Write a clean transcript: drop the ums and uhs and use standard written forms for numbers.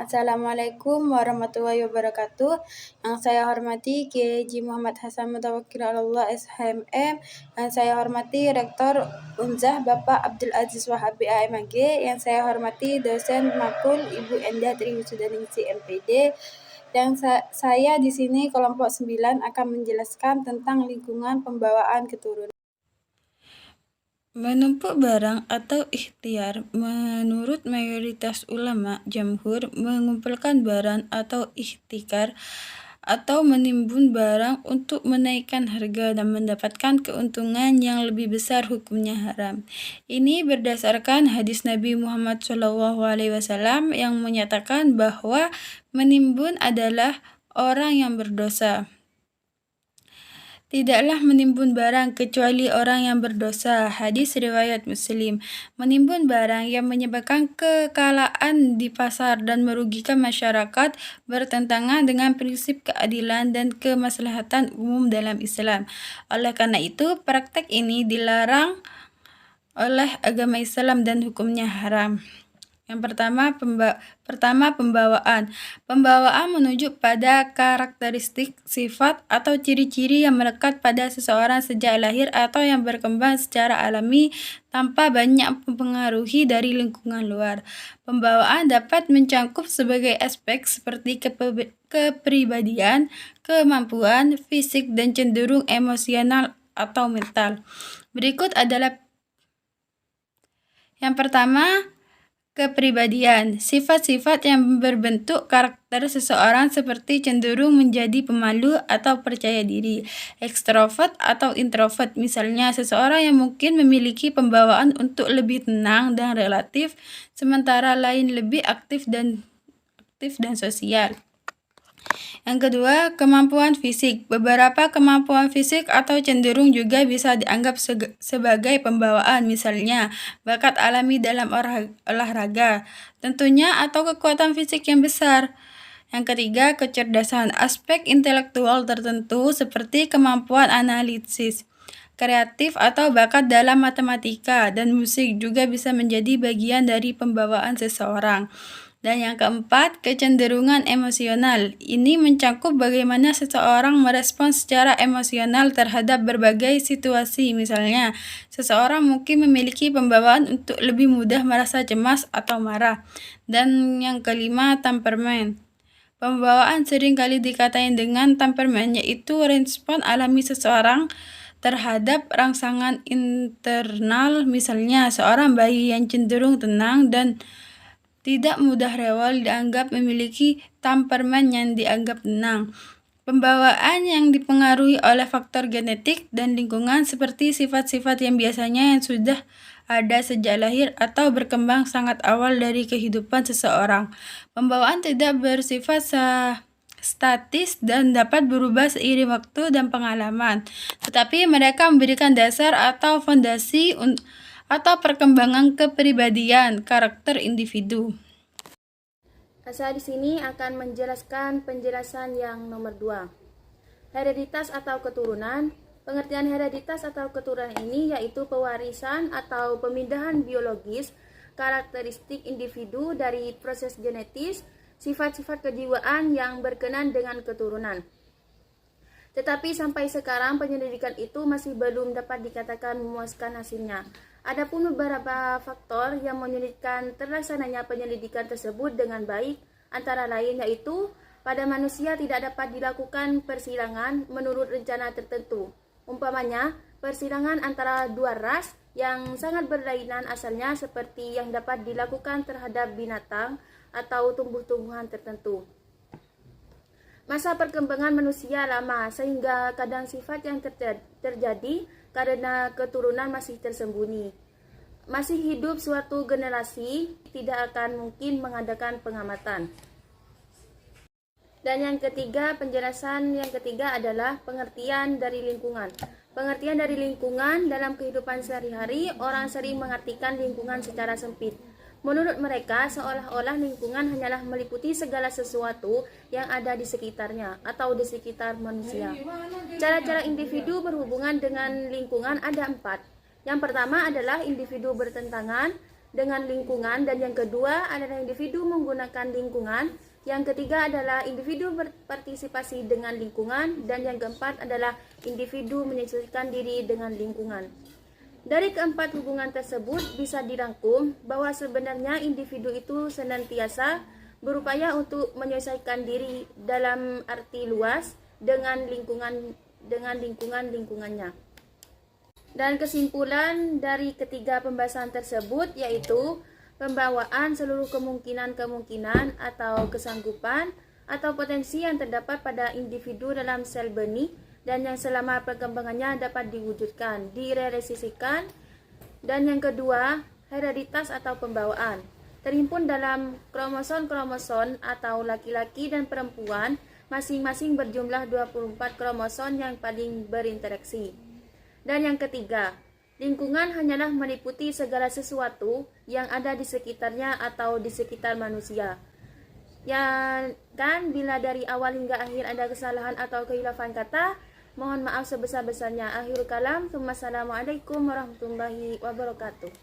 Assalamualaikum warahmatullahi wabarakatuh. Yang saya hormati Kiai Haji Muhammad Hasan Mutawakkil Allah SHMM. Yang saya hormati Rektor Unzah Bapak Abdul Aziz Wahabi AMAG. Yang saya hormati dosen Makul Ibu Endah Triwisudaningsi MPD. Dan saya di sini kelompok 9 akan menjelaskan tentang lingkungan pembawaan keturunan. Menumpuk barang atau ikhtiar, menurut mayoritas ulama jamhur, mengumpulkan barang atau ikhtikar atau menimbun barang untuk menaikkan harga dan mendapatkan keuntungan yang lebih besar hukumnya haram. Ini berdasarkan hadis Nabi Muhammad SAW yang menyatakan bahwa menimbun adalah orang yang berdosa. Tidaklah menimbun barang kecuali orang yang berdosa. Hadis riwayat Muslim. Menimbun barang yang menyebabkan kekalahan di pasar dan merugikan masyarakat bertentangan dengan prinsip keadilan dan kemaslahatan umum dalam Islam. Oleh karena itu, praktek ini dilarang oleh agama Islam dan hukumnya haram. Yang pertama pembawaan. Pembawaan menunjuk pada karakteristik, sifat, atau ciri-ciri yang melekat pada seseorang sejak lahir atau yang berkembang secara alami tanpa banyak mempengaruhi dari lingkungan luar. Pembawaan dapat mencakup sebagai aspek seperti kepribadian, kemampuan, fisik, dan cenderung emosional atau mental. Berikut adalah yang pertama, kepribadian. Sifat-sifat yang berbentuk karakter seseorang seperti cenderung menjadi pemalu atau percaya diri, ekstrovert atau introvert. Misalnya, seseorang yang mungkin memiliki pembawaan untuk lebih tenang dan relatif, sementara lain lebih aktif dan sosial. Yang kedua, kemampuan fisik. Beberapa kemampuan fisik atau cenderung juga bisa dianggap sebagai pembawaan, misalnya bakat alami dalam olahraga, tentunya, atau kekuatan fisik yang besar. Yang ketiga, kecerdasan. Aspek intelektual tertentu seperti kemampuan analisis, kreatif, atau bakat dalam matematika dan musik juga bisa menjadi bagian dari pembawaan seseorang. Dan yang keempat, kecenderungan emosional. Ini mencakup bagaimana seseorang merespons secara emosional terhadap berbagai situasi. Misalnya, seseorang mungkin memiliki pembawaan untuk lebih mudah merasa cemas atau marah. Dan yang kelima, temperamen. Pembawaan sering kali dikatain dengan temperamen, yaitu respon alami seseorang terhadap rangsangan internal. Misalnya, seorang bayi yang cenderung tenang dan tidak mudah rewel dianggap memiliki temperamen yang dianggap tenang. Pembawaan yang dipengaruhi oleh faktor genetik dan lingkungan seperti sifat-sifat yang biasanya yang sudah ada sejak lahir atau berkembang sangat awal dari kehidupan seseorang. Pembawaan tidak bersifat statis dan dapat berubah seiring waktu dan pengalaman, tetapi mereka memberikan dasar atau fondasi atau perkembangan kepribadian karakter individu. Saya di sini akan menjelaskan penjelasan yang nomor 2. Hereditas atau keturunan. Pengertian hereditas atau keturunan ini yaitu pewarisan atau pemindahan biologis karakteristik individu dari proses genetis, sifat-sifat kejiwaan yang berkenan dengan keturunan. Tetapi sampai sekarang penyelidikan itu masih belum dapat dikatakan memuaskan hasilnya. Adapun beberapa faktor yang menyulitkan terlaksananya penyelidikan tersebut dengan baik, antara lain yaitu pada manusia tidak dapat dilakukan persilangan menurut rencana tertentu. Umpamanya, persilangan antara dua ras yang sangat berlainan asalnya seperti yang dapat dilakukan terhadap binatang atau tumbuh-tumbuhan tertentu. Masa perkembangan manusia lama sehingga kadang sifat yang terjadi karena keturunan masih tersembunyi. Masih hidup suatu generasi tidak akan mungkin mengadakan pengamatan. Dan yang ketiga, penjelasan yang ketiga adalah pengertian dari lingkungan. Pengertian dari lingkungan dalam kehidupan sehari-hari, orang sering mengartikan lingkungan secara sempit. Menurut mereka, seolah-olah lingkungan hanyalah meliputi segala sesuatu yang ada di sekitarnya atau di sekitar manusia. Cara-cara individu berhubungan dengan lingkungan ada 4. Yang pertama adalah individu bertentangan. dengan lingkungan, dan yang kedua adalah individu menggunakan lingkungan, yang ketiga adalah individu berpartisipasi dengan lingkungan, dan yang keempat adalah individu menyesuaikan diri dengan lingkungan. Dari keempat hubungan tersebut bisa dirangkum bahwa sebenarnya individu itu senantiasa berupaya untuk menyesuaikan diri dalam arti luas dengan lingkungannya. Dan kesimpulan dari ketiga pembahasan tersebut yaitu pembawaan seluruh kemungkinan atau kesanggupan atau potensi yang terdapat pada individu dalam sel benih dan yang selama perkembangannya dapat diwujudkan, direalisasikan. Dan yang kedua, hereditas atau pembawaan terhimpun dalam kromosom atau laki-laki dan perempuan masing-masing berjumlah 24 kromosom yang paling berinteraksi. Dan yang ketiga, lingkungan hanyalah meliputi segala sesuatu yang ada di sekitarnya atau di sekitar manusia. Ya kan, bila dari awal hingga akhir ada kesalahan atau kehilafan kata, mohon maaf sebesar-besarnya. Akhirul kalam, Assalamualaikum warahmatullahi wabarakatuh.